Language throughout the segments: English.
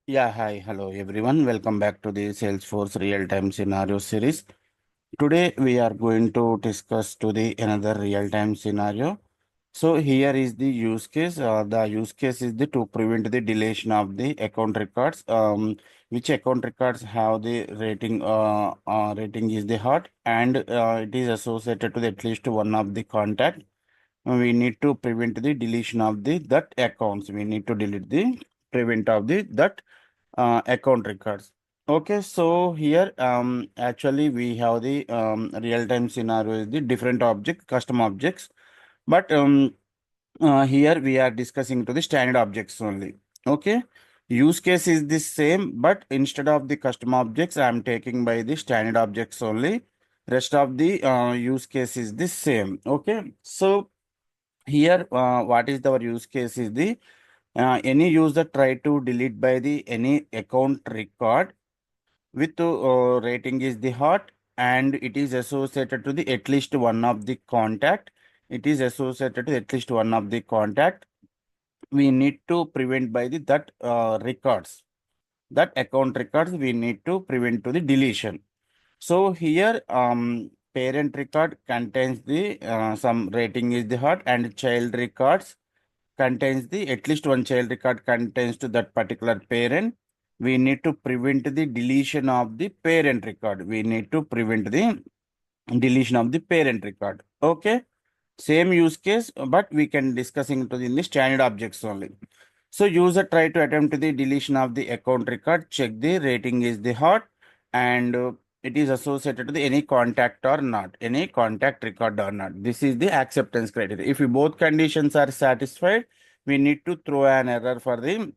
Yeah, hi, hello everyone. Welcome back to the Salesforce real-time scenario series. Today we are going to discuss to the another real-time scenario. So here is the use case. The use case is the to prevent the deletion of the account records. Which account records have the rating is the hot and it is associated to at least one of the contact. We need to prevent the deletion of the that accounts. We need to delete the prevent of the that account records. Okay, so here actually we have the real-time scenario is the different object, custom objects, but here we are discussing to the standard objects only. Okay, use case is the same, but instead of the custom objects, I am taking by the standard objects only. Rest of the use case is the same. Okay, so here what is our use case is the any user try to delete by the any account record with rating is the hot and it is associated to the at least one of the contact. It is associated to at least one of the contact. We need to prevent by the that records, that account records. We need to prevent to the deletion. So here parent record contains the some rating is the hot and child records contains the at least one child record contains to that particular parent. We need to prevent the deletion of the parent record. We need to prevent the deletion of the parent record. Okay. Same use case, but we can discussing to the in the standard objects only. So user try to attempt the deletion of the account record, check the rating is the hot and it is associated to the any contact or not, any contact record or not. This is the acceptance criteria. If both conditions are satisfied, we need to throw an error for the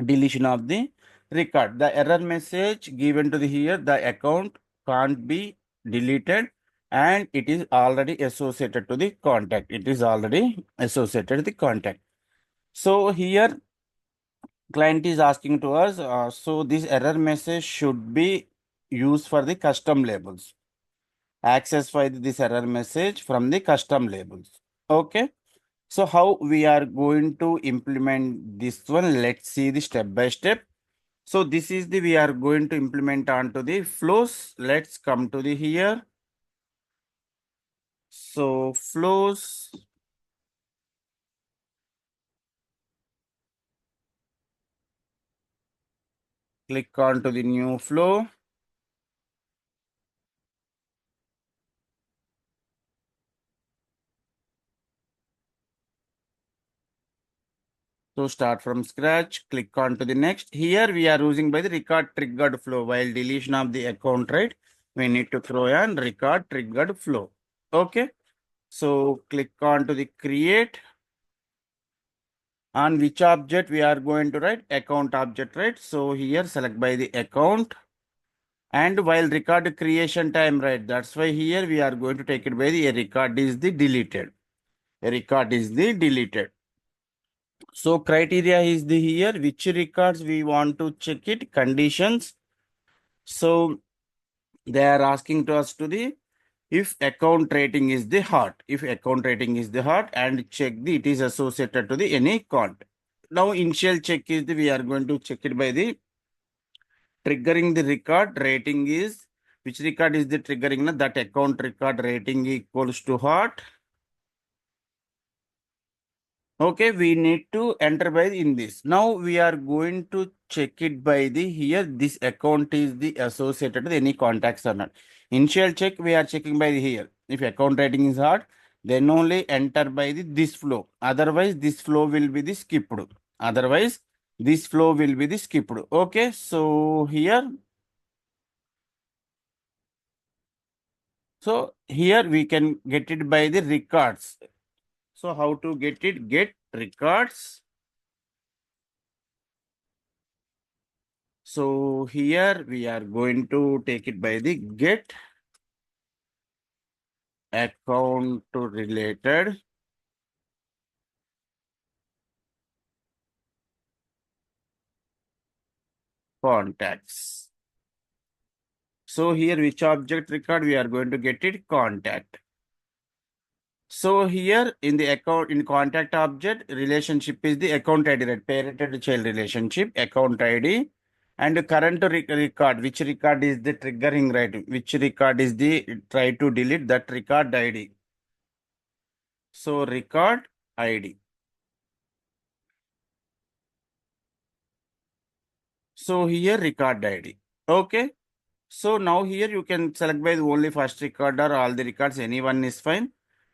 deletion of the record. The error message given to the here, the account can't be deleted and it is already associated to the contact. It is already associated to the contact. So here client is asking to us, so this error message should be used for the custom labels. Access for this error message from the custom labels. Okay. So how we are going to implement this one? Let's see the step by step. So this is the we are going to implement onto the flows. Let's come to the here. So flows. Click on to the new flow. So start from scratch, click on to the next. Here we are using by the record triggered flow. While deletion of the account, right? We need to throw an record triggered flow. Okay. So click on to the create. On which object we are going to write? Account object, right? So here select by the account. And while record creation time, right? That's why here we are going to take it by the a record is the deleted. A record is the deleted. So criteria is the here, which records we want to check it, conditions. So they are asking to us to the, if account rating is the hot, if account rating is the hot and check the, it is associated to the any count. Now initial check is the, we are going to check it by the triggering the record rating is, which record is the triggering na, that account record rating equals to hot. Okay, we need to enter by in this. Now we are going to check it by the here. This account is the associated with any contacts or not. Initial check we are checking by the here. If account rating is hot, then only enter by the this flow. Otherwise, this flow will be the skipped. Otherwise, this flow will be the skipped. Okay, so here. So here we can get it by the records. So how to get it? Get records. So here we are going to take it by the get account to related contacts. So here which object record we are going to get it? Contact. So here in the account in contact object relationship is the account ID, right? Parent and child relationship account ID. And current record, which record is the triggering, right? Which record is the try to delete that record ID. So record ID. So here record ID. Okay. So now here you can select by the only first record or all the records, anyone is fine.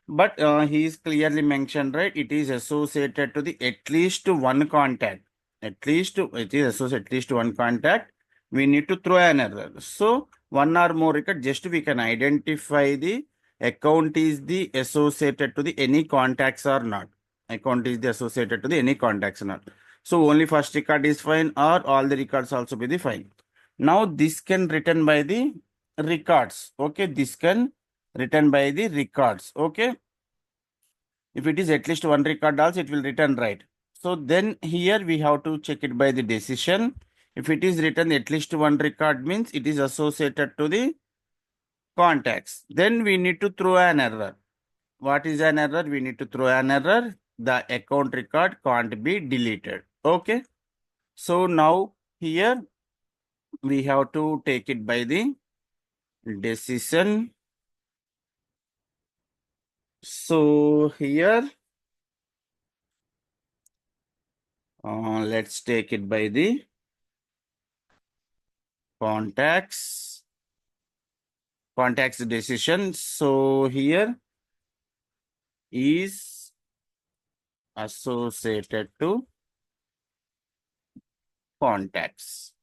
But he is clearly mentioned, right? It is associated to the at least one contact. At least it is associated at least one contact. We need to throw an error. So one or more record, just we can identify the account is the associated to the any contacts or not. Account is the associated to the any contacts or not. So only first record is fine or all the records also be the fine. Now this can written by the records. Okay, this can written by the records. Okay, if it is at least one record also, it will return right. So then here we have to check it by the decision. If it is written at least one record means it is associated to the contacts. Then we need to throw an error. What is an error? We need to throw an error. The account record can't be deleted. Okay. So now here we have to take it by the decision. So here, let's take it by the contacts decision. So here is associated to contacts.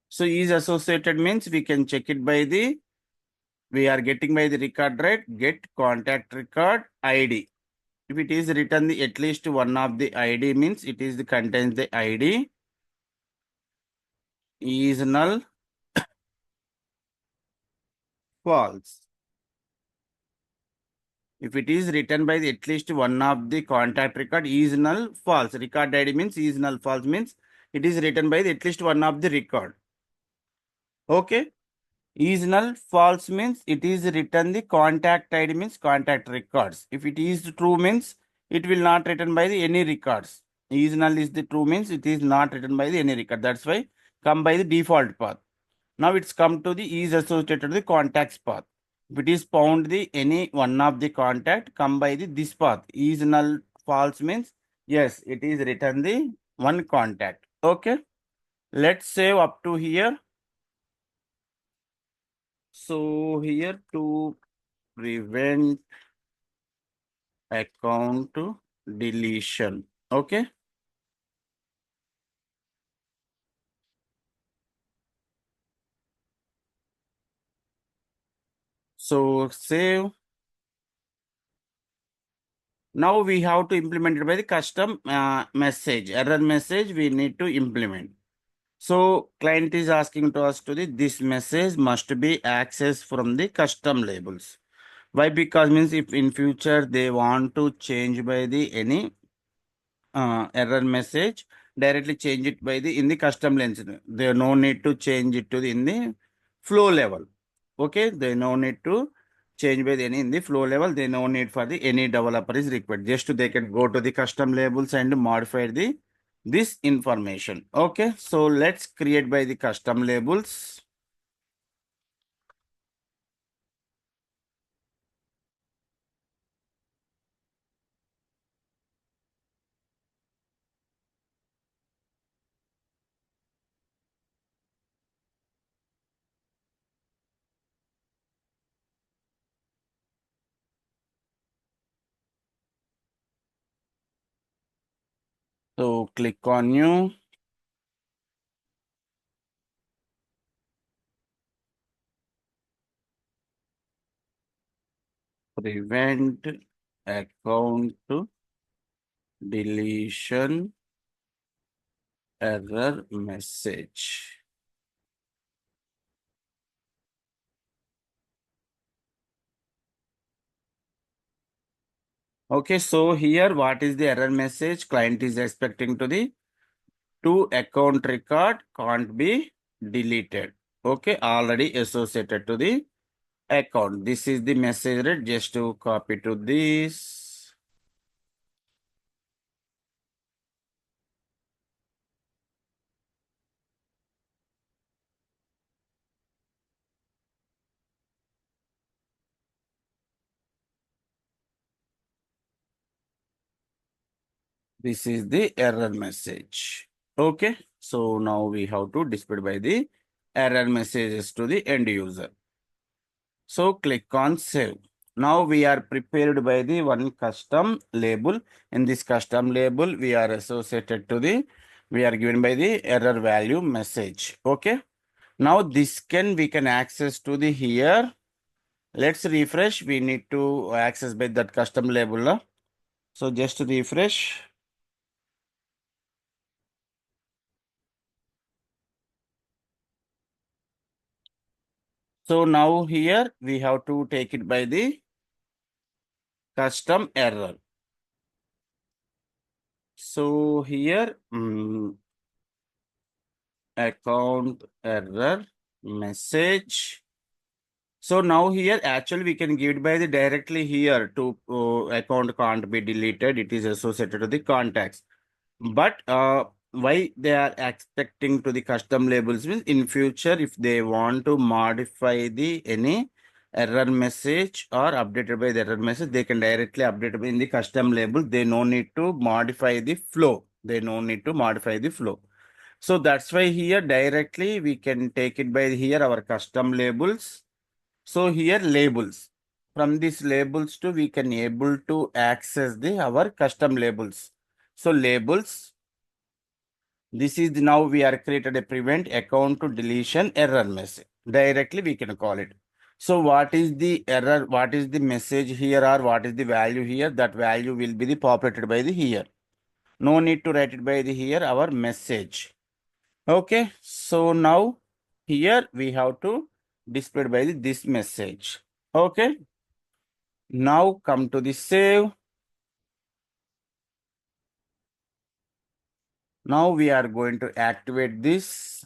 So is associated means we can check it by the, we are getting by the record, right? Get contact record ID. If it is written the at least one of the ID means it is the contains the ID is null false. If it is written by the at least one of the contact record is null false. Record ID means is null false means it is written by the at least one of the record. Okay. Is null false means it is written the contact ID means contact records. If it is true means it will not written by the any records. Is null is the true means it is not written by the any record. That's why come by the default path. Now it's come to the is associated to the contacts path. If it is found the any one of the contact come by the this path. Is null false means yes, it is written the one contact. Okay. Let's save up to here. So here to prevent account deletion. Okay. So save. Now we have to implement it by the custom message, error message we need to implement. So client is asking to us to this message must be accessed from the custom labels. Why? Because means if in future they want to change by the any error message, directly change it by the in the custom lens. They no need to change it to the in the flow level. Okay, they no need to change by the any in the flow level. They no need for the any developer is required. Just they can go to the custom labels and modify the this information. Okay, so let's create by the custom labels. So click on new. Prevent account deletion error message. Okay, so here what is the error message? Client is expecting to the to account record can't be deleted. Okay, already associated to the account. This is the message, right? Just to copy to this. This is the error message. Okay. So now we have to display by the error messages to the end user. So click on save. Now we are prepared by the one custom label. In this custom label, we are associated to the, we are given by the error value message. Okay. Now this we can access to the here. Let's refresh. We need to access by that custom label. No? So just refresh. So now here we have to take it by the custom error. So here account error message. So now here actually we can give it by the directly here to account can't be deleted. It is associated to the contacts. But why they are expecting to the custom labels means in future if they want to modify the any error message or updated by the error message, they can directly update in the custom label. They no need to modify the flow. They no need to modify the flow. So that's why here directly we can take it by here our custom labels. So here labels. From these labels to we can able to access the our custom labels. So labels. This is now we are created a prevent account to deletion error message. Directly we can call it. So what is the error? What is the message here or what is the value here? That value will be the populated by the here. No need to write it by the here our message. Okay. So now here we have to display by this message. Okay. Now come to the save. Now we are going to activate this.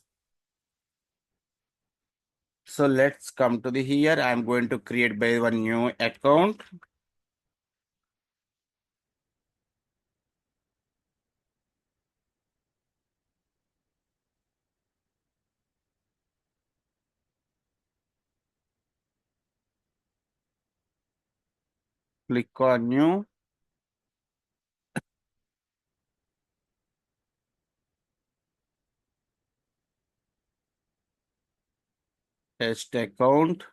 So let's come to the here. I'm going to create by one new account. Click on new. Test account.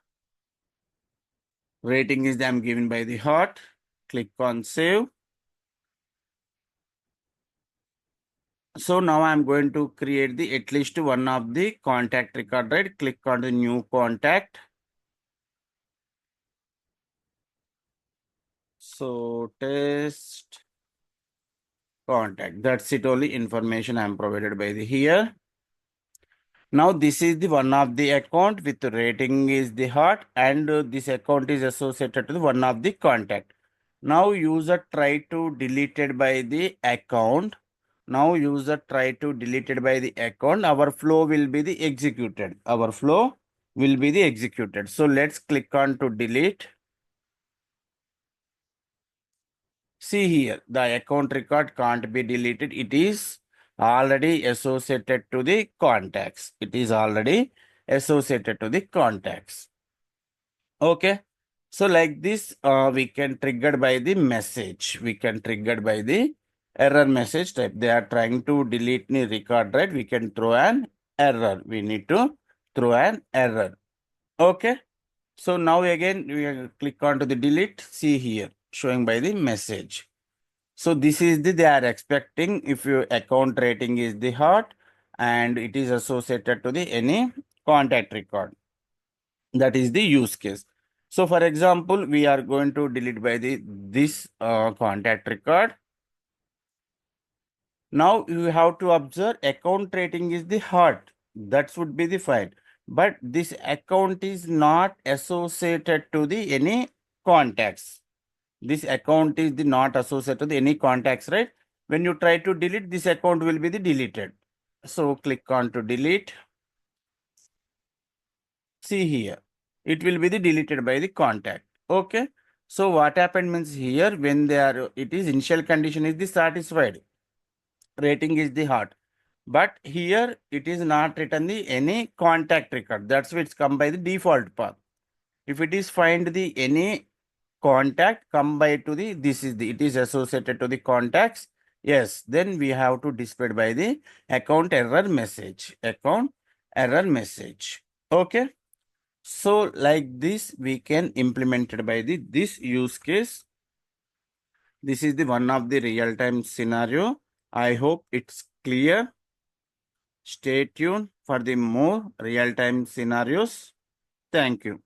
Rating is I'm given by the hot. Click on save. So now I'm going to create the at least one of the contact record, right? Click on the new contact. So test contact. That's it only information I'm provided by the here. Now this is the one of the account with the rating is the hot and this account is associated to the one of the contact. Now user try to delete it by the account. Now user try to delete it by the account. Our flow will be the executed. Our flow will be the executed. So let's click on to delete. See here, the account record can't be deleted. It is already associated to the contacts. It is already associated to the contacts. Okay. So like this, we can trigger by the message. We can trigger by the error message type. They are trying to delete the record, right? We can throw an error. We need to throw an error. Okay. So now again, we click on to the delete. See here, showing by the message. So this is they are expecting if your account rating is the hot and it is associated to the any contact record. That is the use case. So for example, we are going to delete by the this contact record. Now you have to observe account rating is the hot. That would be the fine. But this account is not associated to the any contacts. This account is the not associated with any contacts, right? When you try to delete, this account will be the deleted. So click on to delete. See here, it will be the deleted by the contact. Okay. So what happened means here when they are, it is initial condition is the satisfied. Rating is the hot. But here it is not written the any contact record. That's why it's come by the default path. If it is find the any contact come by to the this is the it is associated to the contacts Yes, then we have to display by the account error message. Account error message. Okay. So like this, we can implement it by this use case. This is the one of the real-time scenario. I hope it's clear. Stay tuned for the more real-time scenarios. Thank you.